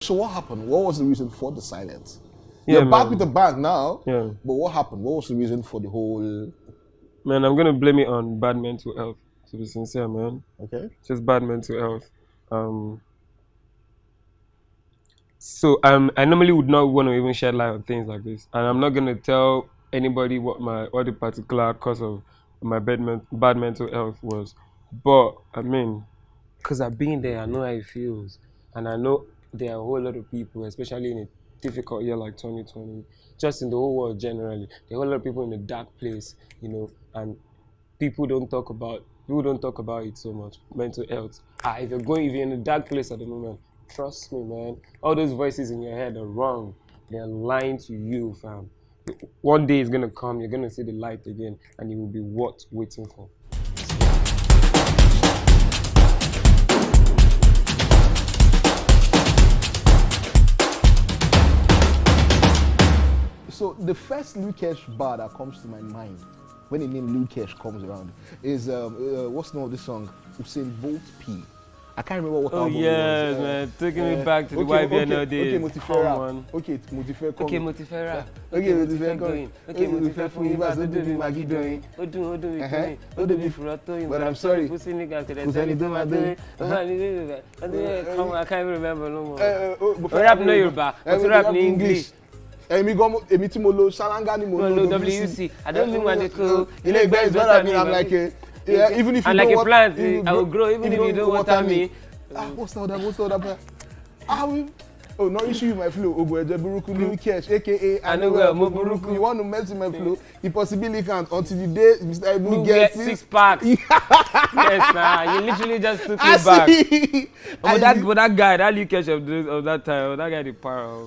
So what happened? What was the reason for the silence? Yeah, You're back man. with the band now. Yeah. But what happened? What was the reason for the whole? Man, I'm gonna blame it on bad mental health. To be sincere, man, Okay. just bad mental health. I normally would not want to even shed light on things like this, and I'm not gonna tell anybody what the particular cause of my bad mental health was. But I mean, because I've been there, I know how it feels, and I know there are a whole lot of people, especially in a difficult year like 2020, just in the whole world generally. There are a whole lot of people in a dark place, and people don't talk about it so much. Mental health. If you're in a dark place at the moment, trust me, man. All those voices in your head are wrong. They're lying to you, fam. One day is gonna come. You're gonna see the light again, and it will be worth waiting for. So the first Lil Kesh bar that comes to my mind when the name Lil Kesh comes around is what's the name of this song? Usain Bolt P. I can't remember what album Yeah, it was. man, taking me back to the YBNL days. Okay, Motifera. Okay, Motifera. Okay, Motifera going. Okay, Motifera for you, but don't do Maggie doing. But I'm sorry. Pussy niggas, I can't even remember no more. Rap no Yoruba, rap in English. Èmi tí mo lo ṣáláńgá ni mo lo WC. I don't think when they call. Ilé ẹgbẹ́ is better than me. I'm like even if you I'm don't like a want, plant, I will grow even if you don't water me. What's the other? Nourish you my flow. Ogo Eje Buruku Lil Kesh, aka I know well Mo Buruku. You want to mess with my flow? The possibility can't until the day Mr. Ibu gets 6 packs. Yes, nah, you literally just took me back. But that guy, that Lil Kesh of that time, that guy the para.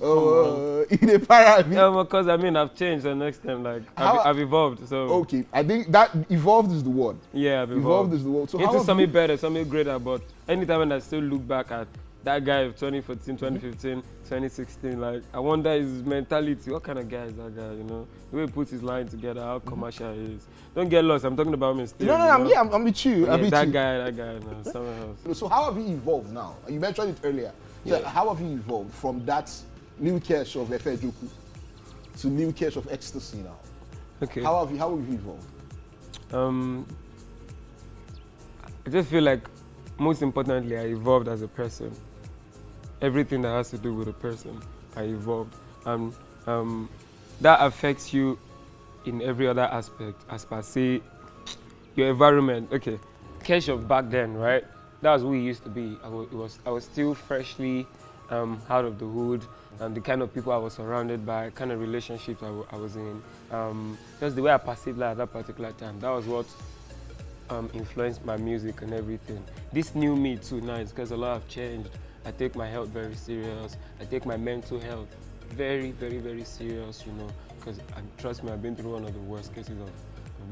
He the para. Because I mean I've changed the next time, like I've evolved. So okay, I think that evolved is the word. Yeah, I've evolved is the word. So into something better, something greater. But anytime when I still look back at that guy of 2014, 2015, 2016, like I wonder his mentality. What kind of guy is that guy? The way he puts his line together, how commercial he is. Don't get lost. I'm talking about me still. No, I'm with you. Yeah, that guy, no, someone else. So how have you evolved now? You mentioned it earlier. So yeah. How have you evolved from that Lil Kesh of Efe Joku to Lil Kesh of Ecstasy now? Okay. How have you evolved? I just feel like most importantly, I evolved as a person. Everything that has to do with a person, I evolved. That affects you in every other aspect, as per say, your environment. Okay, Kesh of back then, right? That was who he used to be. I was still freshly out of the hood, and the kind of people I was surrounded by, kind of relationships I was in. Just the way I perceived life at that particular time. That was what influenced my music and everything. This new me too now is because a lot have changed. I take my health very serious. I take my mental health very, very, very serious, because trust me, I've been through one of the worst cases of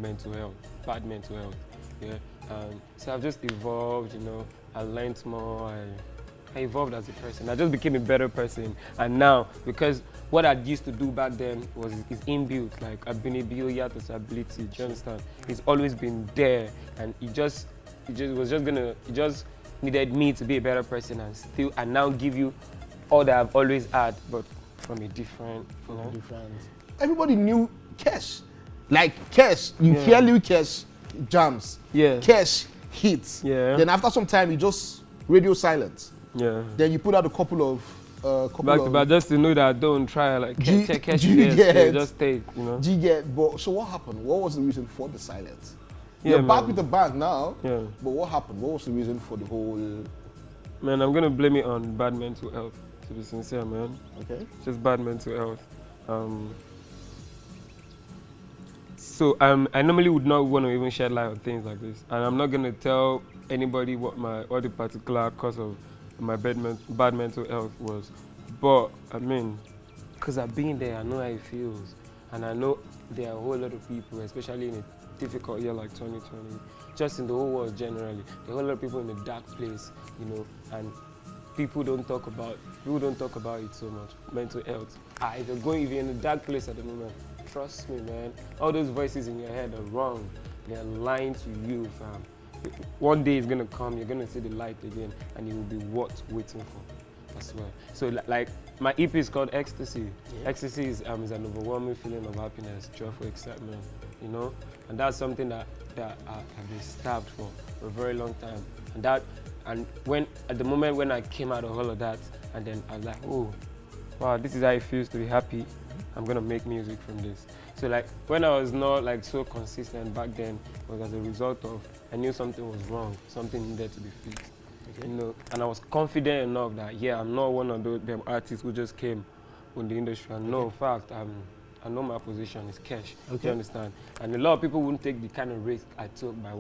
mental health, bad mental health. Yeah. So I've just evolved, I learned more. I evolved as a person. I just became a better person. And now, because what I used to do back then is inbuilt, like I've been a bioyatus ability, do you understand? It's always been there, and it just needed me to be a better person and now give you all that I've always had, but from a different. Everybody knew Kesh. Like Kesh, you hear Lil Kesh jams. Yeah. Kesh hits. Yeah. Then after some time, you just radio silence. Yeah. Then you put out a couple of back to back, just to know that I don't try like Kesh just stay, But so what happened? What was the reason for the silence? Yeah, You're back with the band now. Yeah. But what happened? What was the reason for the whole? Man, I'm gonna blame it on bad mental health. To be sincere, man. Okay. Just bad mental health. I normally would not want to even shed light on things like this, and I'm not gonna tell anybody what the particular cause of my bad mental health was. But I mean, because I've been there, I know how it feels, and I know there are a whole lot of people, especially in a difficult year like 2020, just in the whole world generally. There are a whole lot of people in a dark place, and people don't talk about it so much. Mental health. If you're in a dark place at the moment, trust me, man. All those voices in your head are wrong. They're lying to you, fam. One day is gonna come, you're gonna see the light again, and it will be worth waiting for. as well. So like my EP is called Ecstasy. Ecstasy is an overwhelming feeling of happiness, joyful excitement, you know, and that's something that I've been starved for a very long time. And when at the moment when I came out of all of that, and then I was like, oh, wow, this is how it feels to be happy. I'm gonna make music from this. So like when I was not like so consistent back then, it was as a result of I knew something was wrong, something needed to be fixed. Okay. You know, and I was confident enough that I'm not one of those them artists who just came in the industry. And no, in fact, I know my position is Kesh. Okay. You understand? And a lot of people wouldn't take the kind of risk I took by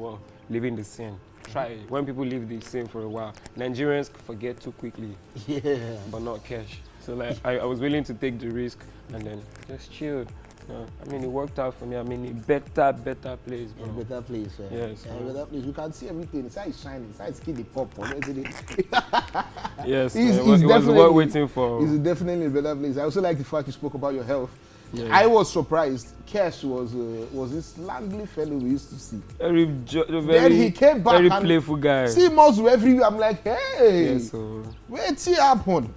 leaving the scene. Try it. When people leave the scene for a while, Nigerians forget too quickly. Yeah. But not Kesh. So like I was willing to take the risk and then just chilled. I mean, it worked out for me. I mean, a better place, bro. A better place, yeah. Yes. A better place. You can see everything. It's how it's shining. It's how it's skin the pop. Yes, it was worth waiting for. It's definitely a better place. I also like the fact you spoke about your health. Yeah. I was surprised. Kesh was this langly fellow we used to see. Then he came back very and playful guy. See muscle everywhere. I'm like, hey, yes, so. Where's it happen?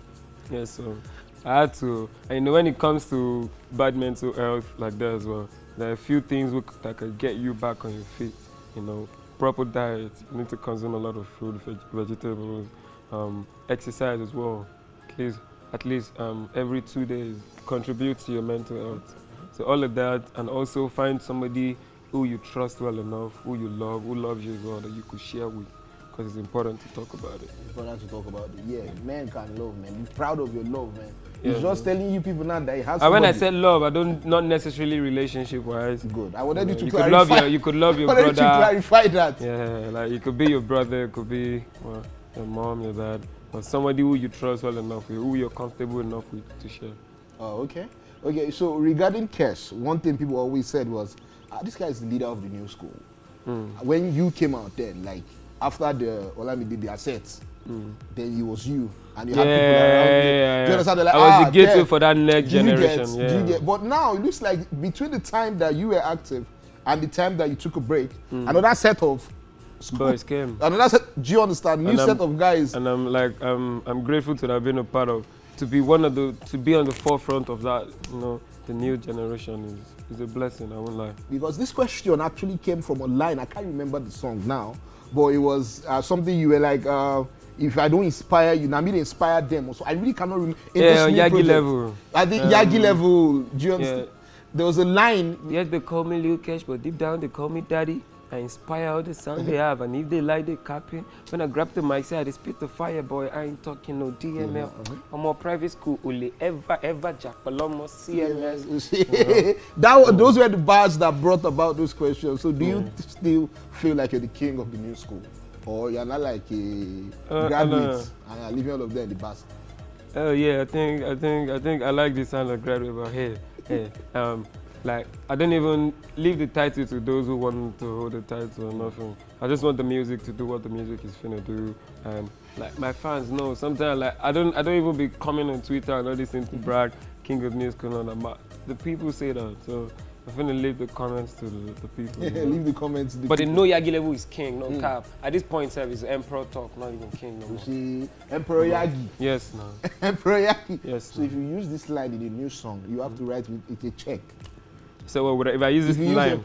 Yes, so I had to. And you know, when it comes to bad mental health like that as well, there are a few things that can get you back on your feet. You know, proper diet. You need to consume a lot of fruit, vegetables, exercise as well. At least every 2 days. Contribute to your mental health. So all of that, and also find somebody who you trust well enough, who you love, who loves you as well, that you could share with, because it's important to talk about it. It's important to talk about it. Yeah, men can love, man. Be proud of your love, man. Yeah, it's just telling you people now that it has. And when I said love, I don't not necessarily relationship-wise. Good. I wanted you to clarify. You could love your brother. I wanted you to clarify that. Yeah, like it could be your brother, it could be your mom, your dad, or somebody who you trust well enough with, who you're comfortable enough with to share. Oh, okay. Okay, so regarding Kesh, one thing people always said was, this guy is the leader of the new school. When you came out then, like, after the Olamide did the assets, then it was you, and you had people around you. Do you understand? Like, I was the gateway for that next generation. But now, it looks like between the time that you were active and the time that you took a break, another set of boys came. Another set, do you understand? New set of guys. And I'm like, I'm grateful to have been a part of, to be on the forefront of that, you know, the new generation is a blessing, I won't lie. Because this question actually came from online. I can't remember the song now, but it was something you were like, if I don't inspire you, I mean inspire them. So I really cannot remember. Yeah, on Yagi level. I think Yagi level, do you understand? Yeah. There was a line. Yes, they call me Lil Kesh, but deep down they call me Daddy. I inspire all the sound they have, and if they like, they copy. When I grab the mic, say I spit the fire, boy. I ain't talking no DML. I'm more private school, only ever Jack Palomo CMS. Those were the bars that brought about those questions. So do you still feel like you're the king of the new school, or you're not like a graduate and you're leaving all of them in the bars? Oh yeah, I think I like the sound of graduate, but hey, like, I don't even leave the title to those who want to hold the title or nothing. I just want the music to do what the music is finna do. And like my fans know, sometimes like I don't even be coming on Twitter and all these things to brag, king of music and all that. The people say that, so I'm finna leave the comments to the people. Yeah, leave the comments to the But people. they know Yagi level is king, no cap. At this point, sir, it's Emperor talk, not even king no more. You see, Emperor Yagi. Yes, no. Emperor Yagi. Yes. So if you use this line in a new song, you have to write with it a check. So if I use this line,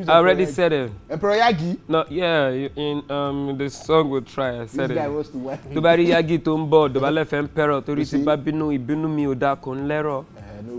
I already said it. Emperor Yagi? No, yeah, in the song we'll try, I said this it. Guy was the one. Tobari Yagi Tombo, Dobale Emperor, Torisi Babinu, Ibinu Miuda con Lero. No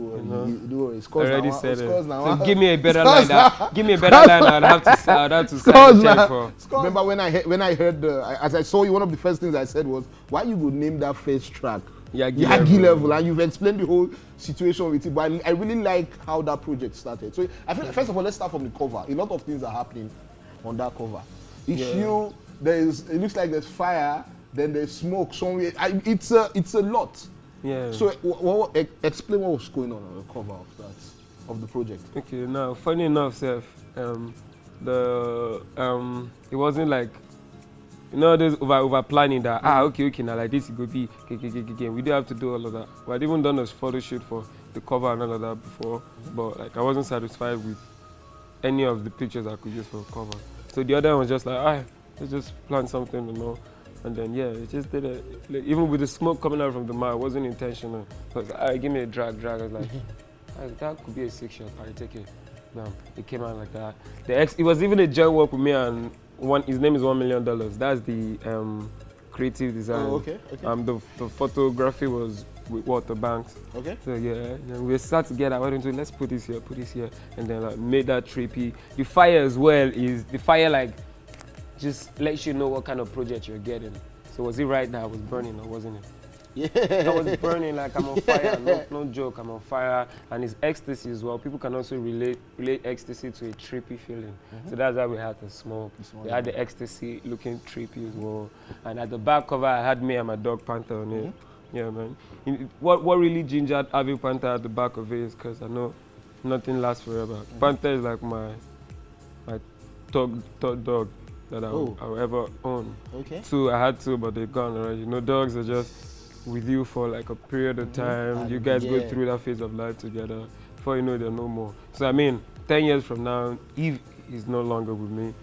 worry. I already said it. So give me a better line. Give me a better line. I'd have to sign the check for. Remember when I heard as I saw you, one of the first things I said was, why you would name that first track Yagi level, and you've explained the whole situation with it. But I really like how that project started. So I feel first of all, let's start from the cover. A lot of things are happening on that cover. It looks like there's fire, then there's smoke somewhere. It's a lot. Yeah. So explain what was going on the cover of the project. Okay. Now, funny enough, Seth, it wasn't like, you know, there's over planning that okay now like this it could be we do have to do all of that. But I'd even done a photo shoot for the cover and all of that before, but like I wasn't satisfied with any of the pictures I could use for a cover. So the other one was just like, let's just plan something, you know. And then yeah, it just did it. Like, even with the smoke coming out from the mouth, it wasn't intentional. So give me a drag. I was like, that could be a 6 shot. Alright, take it. No, it came out like that. It was even a joint work with me and his name is $1 million. That's the creative design. Oh, okay. The photography was with Walter Banks. Okay. So yeah, and we sat together. Why don't we let's put this here, and then like made that trippy. The fire as well is the fire like just lets you know what kind of project you're getting. So was it right that I was burning or wasn't it? Yeah. I was burning like I'm on fire. No joke, I'm on fire. And it's ecstasy as well. People can also relate ecstasy to a trippy feeling. So that's why we had the smoke. We had the ecstasy looking trippy as well. And at the back cover, I had me and my dog Panther on it. Yeah, man. What really gingered having Panther at the back of it is because I know nothing lasts forever. Panther is like my third dog that I'll ever own. Okay. Two, I had two, but they're gone already. You know, dogs are just with you for like a period of time. And you guys go through that phase of life together. Before you know, they're no more. So I mean, 10 years from now, if he's no longer with me,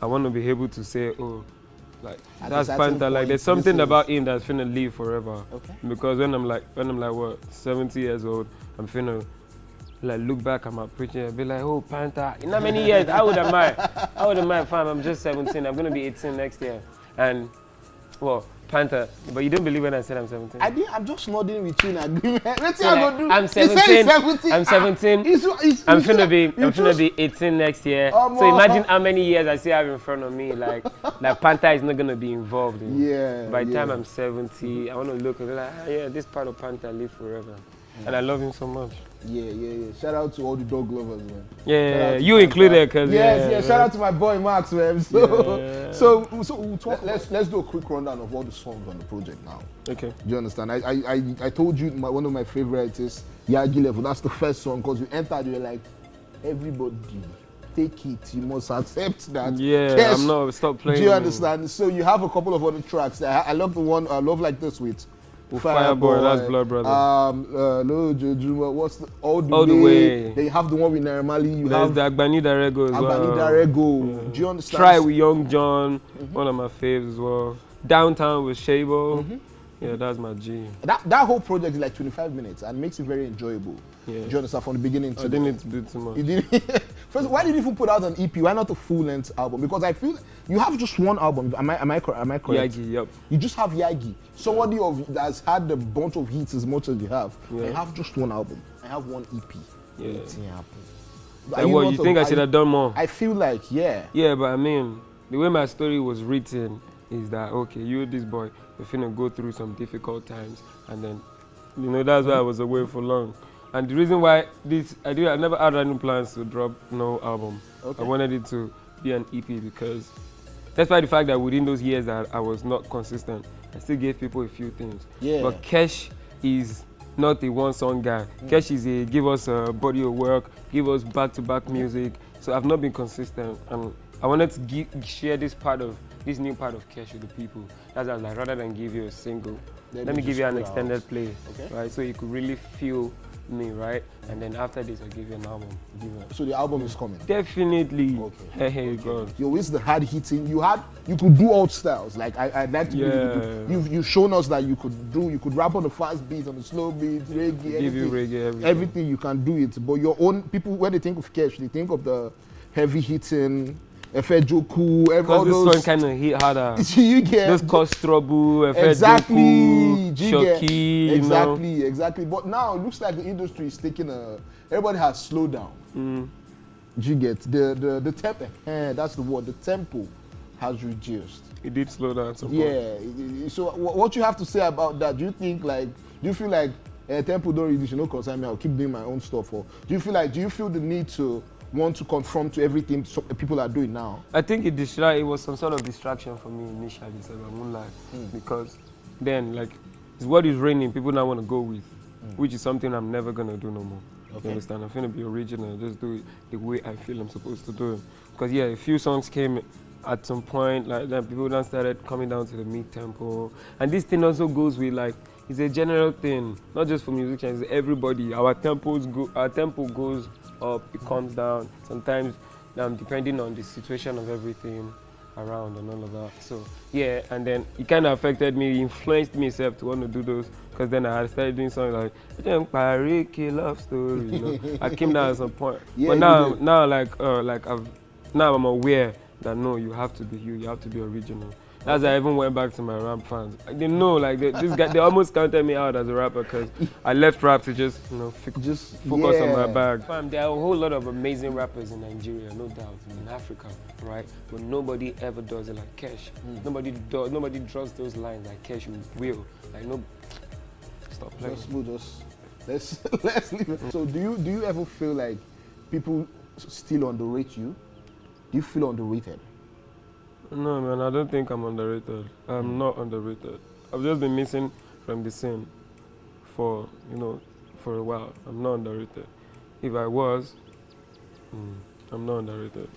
I want to be able to say, oh, like that's Panther. Like there's something about him that's finna live forever. Okay. Because when I'm like what 70 years old, I'm finna like look back at my preaching and be like, oh Panther, in how many years? How old am I? How old am I? Fam, I'm just 17. I'm gonna be 18 next year. And well, Panther, but you don't believe when I said I'm 17? I'm just nodding with you in agreement. Let's see so how do. I'm 17. I'm 17. I'm finna be 18 next year. So imagine how many years I still have in front of me. Like Panther is not gonna be involved in. Yeah. By the time I'm 70, I wanna look and be like, yeah, this part of Panther live forever. And I love him so much. Yeah. Shout out to all the dog lovers, man. Yeah, you included, cause yes. Shout out to my boy Max, man. So we'll talk. Let's do a quick rundown of all the songs on the project now. Okay. Do you understand? I told you one of my favorite is Yagi Level. That's the first song because you entered, you're like, everybody take it. You must accept that. Yeah, yes. Stop playing. Do you understand? So you have a couple of other tracks. I love the one I love like this with. Fireboy, that's Blood Brother. No, Jojuma, what's the All the way. They have the one with Naramali. You have the Agbani Darego as well. Agbani Darego. Yeah. Do you understand? Try with Young John, one of my faves as well. Downtown with Shabo. Yeah, that's my G. That whole project is like 25 minutes and makes it very enjoyable. Yeah. Do you understand from the beginning to I didn't need to do too much. You didn't. First, why did you even put out an EP? Why not a full-length album? Because I feel you have just one album. Am I correct? Yagi, yep. You just have Yagi. Somebody that's had a bunch of hits as much as you have. Yeah. I have just one album. I have one EP. Yeah. Like what you think I should have done more? I feel like yeah. Yeah, but I mean, the way my story was written is that okay, you this boy, you're finna go through some difficult times, and then, you know, that's why I was away for long. And the reason why I never had any plans to drop no album. Okay. I wanted it to be an EP because, despite the fact that within those years that I was not consistent, I still gave people a few things. Yeah. But Kesh is not a one-song guy. Kesh is give us a body of work, give us back-to-back music. So I've not been consistent, and I wanted to share this new part of Kesh with the people. That's why I was like, rather than give you a single, let me give you an extended play, right? So you could really feel me, right? And then after this, I'll give you an album. So the album is coming? Definitely. Okay. Hey, God. Yo, it's the hard hitting. You could do all styles. Like I'd like to you've shown us that you could rap on the fast beat, on the slow beat, reggae, give you reggae, everything you can do it. But your own people, when they think of Kesh, they think of the heavy hitting, Efejoku, all those. This one kind of hit harder. You get those cause trouble, Efejoku, Shoki, exactly. But now it looks like the industry is taking everybody has slowed down. You get the tempo. That's the word. The tempo has reduced. It did slow down some point. Yeah. So what you have to say about that? Do you feel like tempo don't reduce? You know, concern me. I'll keep doing my own stuff. Or do you feel the need to want to conform to everything people are doing now? I think it was some sort of distraction for me initially, so I won't lie. Because then, like, it's what is raining, people now want to go with, which is something I'm never going to do no more. Okay. You understand? I'm going to be original, just do it the way I feel I'm supposed to do it. Because, yeah, a few songs came at some point, like, then people then started coming down to the mid-tempo. And this thing also goes with, like, it's a general thing, not just for musicians, it's everybody. Our tempo goes up, it comes down. Sometimes, depending on the situation of everything. around and all of that. So yeah, and then it kind of affected me, influenced myself to want to do those. Because then I started doing something like love story, you know. I came down at some point, yeah, but now now I'm aware that no, you have to be you have to be original. That's why I even went back to my rap fans. They know, like this guy, they almost counted me out as a rapper because I left rap to just focus on my bag. Fam, there are a whole lot of amazing rappers in Nigeria, no doubt, in Africa, right? But nobody ever does it like Kesh. Nobody draws those lines like Kesh will. Like no. Stop playing. Let's leave it. So do you ever feel like people still underrate you? Do you feel underrated? No, man, I don't think I'm underrated. I'm not underrated. I've just been missing from the scene for a while. I'm not underrated. If I was, I'm not underrated.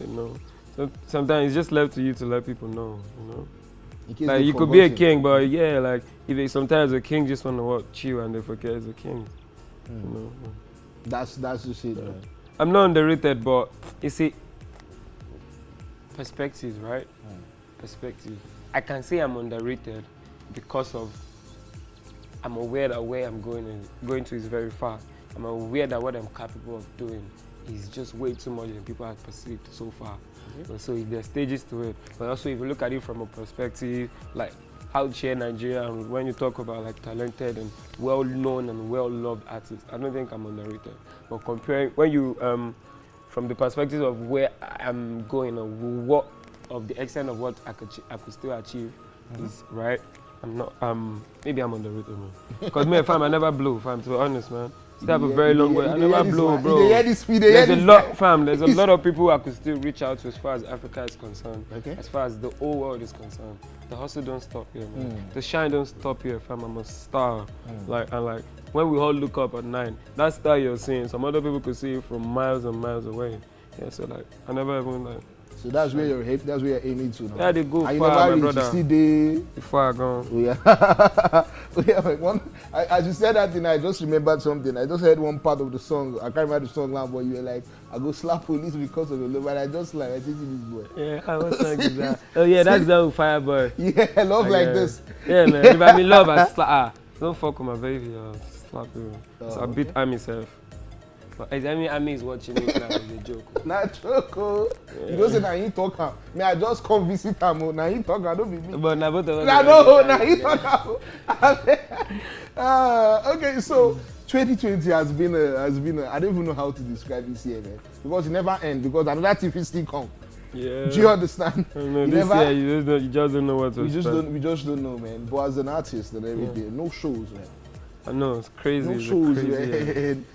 You know, so sometimes it's just left to you to let people know. You know, like you could be a king, but yeah, like sometimes a king just wanna chill and they forget he's a king. You know, that's just it. Man. I'm not underrated, but you see. Perspectives, right? Perspective. I can say I'm underrated because of I'm aware that where I'm going to is very far. I'm aware that what I'm capable of doing is just way too much than people have perceived so far. So there's stages to it. But also if you look at it from a perspective like how to share Nigeria, and when you talk about like talented and well-known and well-loved artists, I don't think I'm underrated. But comparing when you from the perspective of where I'm going or what of the extent of what I could still achieve is right. I'm not maybe I'm underrated, man. Because me, fam, I never blow, fam, to be honest, man. Still have a very long way. I never blow, bro. There's a lot, fam. There's a lot of people I could still reach out to as far as Africa is concerned. As far as the whole world is concerned. The hustle don't stop here, man. The shine don't stop here, fam. I'm a star. Like when we all look up at 9, that star you're seeing, some other people could see it from miles and miles away. Yeah, so like I never even like. So that's where you're aiming to now. Yeah, they go far, my brother. Far gone. Oh, yeah. As you said that thing, I just remembered something. I just heard one part of the song. I can't remember the song now, but you were like, I go slap police because of the love. And I just like, I think this boy. Yeah, I was like that. Oh yeah, that's the fire boy. Yeah, love like this. Yeah, man. If I'm in love, I slap. Don't fuck with my baby. Slap you. So I beat myself. Ami is watching it now, it's a joke. Not joke. You don't say, now he talk. May I just come visit him? Now he talk, don't be me. But now both of us. Now he talk. Okay, so 2020 has been I don't even know how to describe this year, man. Because it never ends, because another TV still come. Yeah. Do you understand? No, this year you just don't know what to expect. We just don't know, man. But as an artist and everything, no shows, man. I know, it's crazy. No shows, man.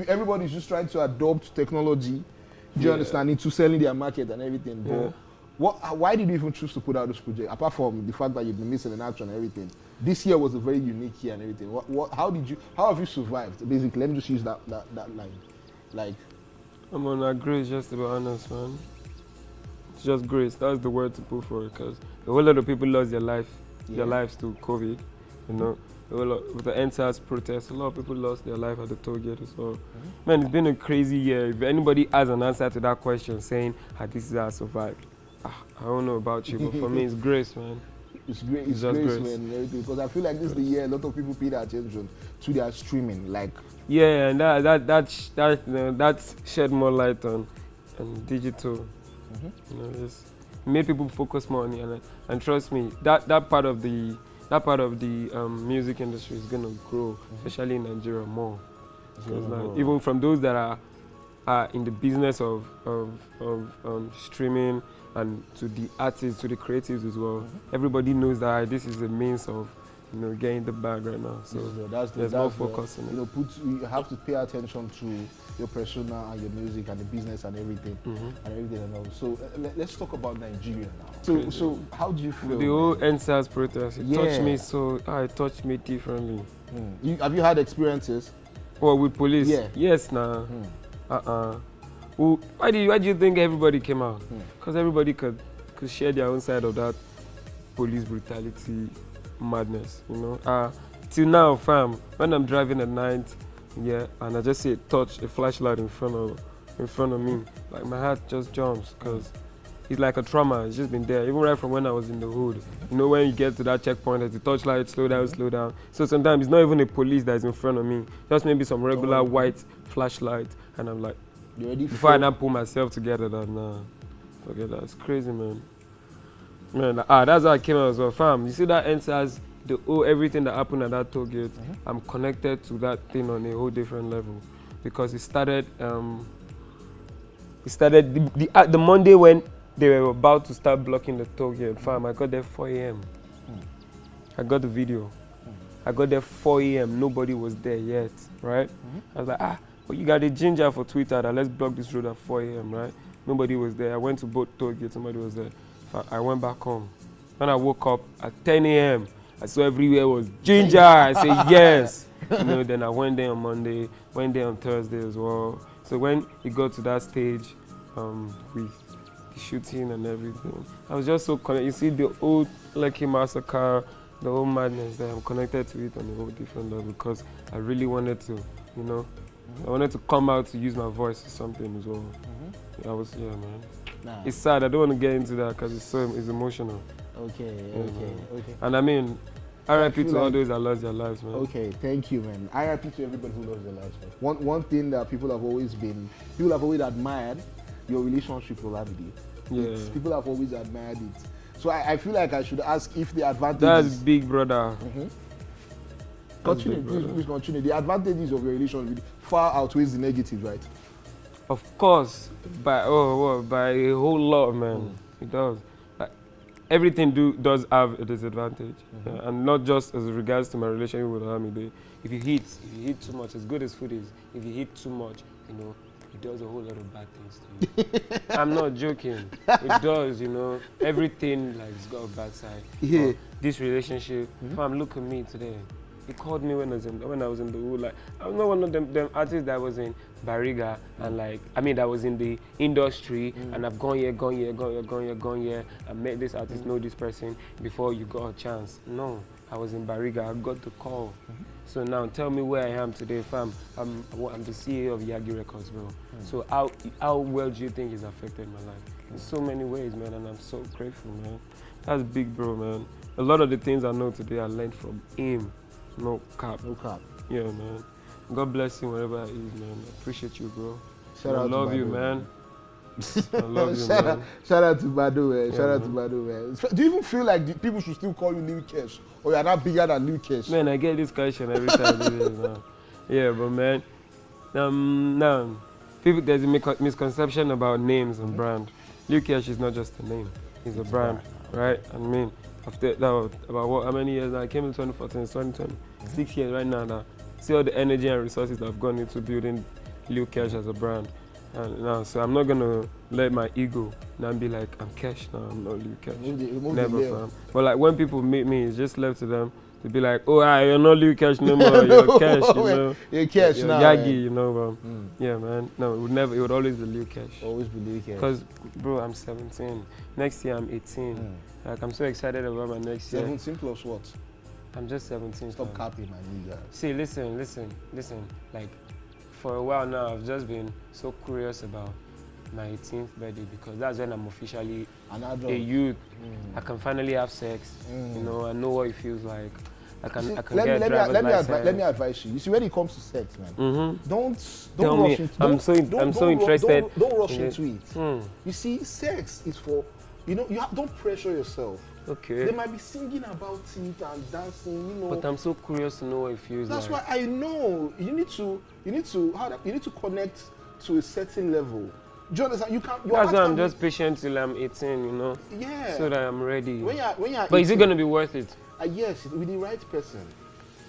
Everybody's just trying to adopt technology, do you understand, into selling their market and everything. But why did you even choose to put out this project? Apart from the fact that you've been missing in action and everything, this year was a very unique year and everything. How have you survived? Basically, let me just use that line. Like, I'm on a grace, just to be honest, man. It's just grace. That's the word to put for it, because a whole lot of people lost their lives to COVID, you know. With the NSAS protests, a lot of people lost their life at the toll gate as well. Man, it's been a crazy year. If anybody has an answer to that question saying, this is how I survived, I don't know about you, but for me, it's grace, man. It's great. It's just grace, man. Because I feel like this is the year a lot of people pay their attention to their streaming. Like, yeah, and that shed more light on digital. You know, just made people focus more on it, and trust me, that part of the music industry is gonna grow, especially in Nigeria more. Like, even from those that are in the business of streaming, and to the artists, to the creatives as well. Everybody knows that this is a means of getting the bag right now. So there's more focus in it. You have to pay attention to your persona and your music and the business and everything and all. So let's talk about Nigeria now. So how do you feel? The whole NSAS protest, it touched me differently. Have you had experiences? Well, with police? Yeah. Yes, nah. Well, why do you think everybody came out? Because everybody could share their own side of that police brutality madness, Till now, fam, when I'm driving at night, and I just see a flashlight in front of me, like my heart just jumps, because it's like a trauma. It's just been there, even right from when I was in the hood. You know, when you get to that checkpoint, at the touchlight, slow down, slow down. So sometimes it's not even a police that's in front of me. Just maybe some regular white flashlight, and I'm like, before I now pull myself together, that nah, forget that. It's crazy, man. Man, that's how I came out as well, fam. You see that enters the everything that happened at that toll gate. I'm connected to that thing on a whole different level, because it started. The Monday when they were about to start blocking the toll gate, fam. I got there 4 a.m. I got the video. I got there 4 a.m. Nobody was there yet, right? I was like, but you got the ginger for Twitter that let's block this road at 4 a.m., right? Nobody was there. I went to both toll gates. Somebody was there. I went back home. When I woke up at 10 a.m., I saw everywhere was ginger. I said, yes. You know, then I went there on Monday, went there on Thursday as well. So when it got to that stage with the shooting and everything, I was just so connected. You see the old Lucky massacre, the whole madness there, I'm connected to it on a whole different level, because I really wanted to, you know, I wanted to come out to use my voice or something as well. Man. Nah. It's sad. I don't want to get into that because it's emotional. Okay. And I mean, RIP to all those that lost their lives, man. Okay, thank you, man. RIP to everybody who lost their lives, man. One thing that people have always admired your relationship with Olamide. Yeah. People have always admired it. So I feel like I should ask if the advantages. That's big brother. Please continue. The advantages of your relationship far outweighs the negatives, right? Of course, by a whole lot, man. It does. Everything does have a disadvantage, and not just as regards to my relationship with Olamide. If you hit too much, as good as food is, if you hit too much, you know, it does a whole lot of bad things to you. I'm not joking. It does, you know. Everything like it's got a bad side. Yeah. This relationship, fam, look at me today. He called me when I was in the hood. Like, I'm not one of them artists that was in Bariga and that was in the industry and I've gone here, I met this artist, know this person before you got a chance. No, I was in Bariga, I got the call. So now tell me where I am today, fam. I'm the CEO of Yagi Records, bro. So how well do you think it's affected my life? In so many ways, man, and I'm so grateful, man. That's big, bro, man. A lot of the things I know today I learned from him. No cap. Yeah, man. God bless you wherever he is, man. I appreciate you, bro. I love you, man. I love you, man. Shout out to Badu, man. Shout out to Badu, man. Do you even feel like people should still call you Lil Kesh? Or you're not bigger than Lil Kesh? Man, I get this question every time. Now. Yeah, but man, now, there's a misconception about names and brand. Lil Kesh is not just a name. It's a brand, right? I mean, after that, about how many years now? I came in 2014, 2020. 6 years right now. See all the energy and resources that have gone into building Lil Kesh as a brand. And now, so I'm not gonna let my ego now be like, I'm Kesh now, I'm not Lil Kesh. Never, fam. But like when people meet me, it's just left to them to be like, oh, you're not Lil Kesh no more, you're Kesh, you know. You're Kesh you're now. Yagi, you know, yeah, man. No, it would always be Lil Kesh. Always be Lil Kesh. Because, bro, I'm 17. Next year I'm 18. Like, I'm so excited about my next year. 17 plus what? I'm just 17. Stop capping, my nigga. See, listen. Like, for a while now, I've just been so curious about my 18th birthday because that's when I'm officially a youth. I can finally have sex. You know, I know what it feels like. I can get a driver's license. Let me advise you. You see, when it comes to sex, man, don't rush into it. I'm so interested. Don't rush into it. You see, sex is for, you know, don't pressure yourself. Okay. They might be singing about it and dancing, you know. But I'm so curious to know what it feels like. That's why I know you need to connect to a certain level. Do you understand? That's why I'm just patient till I'm 18, you know. Yeah. So that I'm ready. When you're but 18, is it gonna be worth it? Yes, with the right person.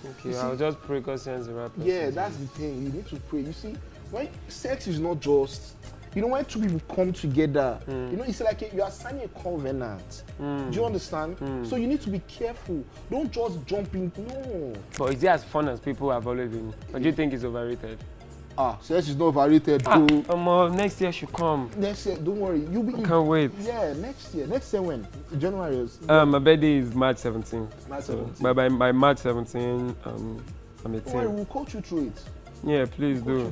Okay, I'll just pray because sense the right person. Yeah, that's the thing. You need to pray. You see, when sex is not just, you know, when two people come together, you know, it's like you are signing a covenant. Do you understand? So you need to be careful. Don't just jump in. No. But is it as fun as people have always been? Or do you think it's overrated? Sex is not overrated. Next year should come. Next year, don't worry. I can't wait. Yeah, next year. Next year when? January. My birthday is March 17th. March 17th. So by March 17th, I'm 18. Don't worry, we'll coach you through it. Yeah, please do.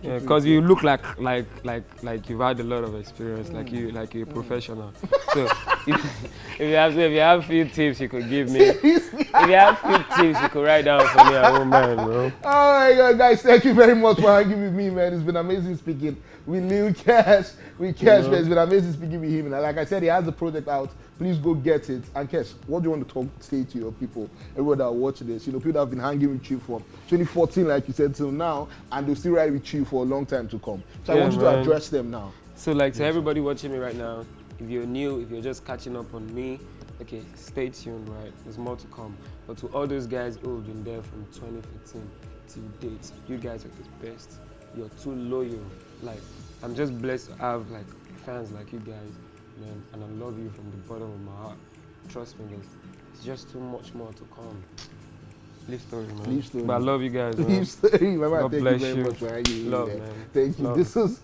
Yeah, because you look like you've had a lot of experience, like you're a professional. So if you have few tips you could give me, if you have few tips you could write down for me, I won't mind, bro. Oh my God, guys, thank you very much for hanging with me, man. It's been amazing speaking with Lil Kesh. With Kesh, man, it's been amazing speaking with him. And like I said, he has the project out. Please go get it. And Kesh, what do you want to say to your people, everyone that are watching this? You know, people that have been hanging with you from 2014, like you said, till now, and they'll still ride with you for a long time to come. So I want you to address them now. So like to everybody watching me right now, if you're new, if you're just catching up on me, okay, stay tuned, right? There's more to come. But to all those guys who have been there from 2015 till date, you guys are the best. You're too loyal. Like, I'm just blessed to have like fans like you guys, man, and I love you from the bottom of my heart. Trust me, there's just too much more to come. Live story, man. Live story. But I love you guys, man. Live story, man. God bless you. Thank you very much for hanging with me. Love, man. Thank you. Love. This is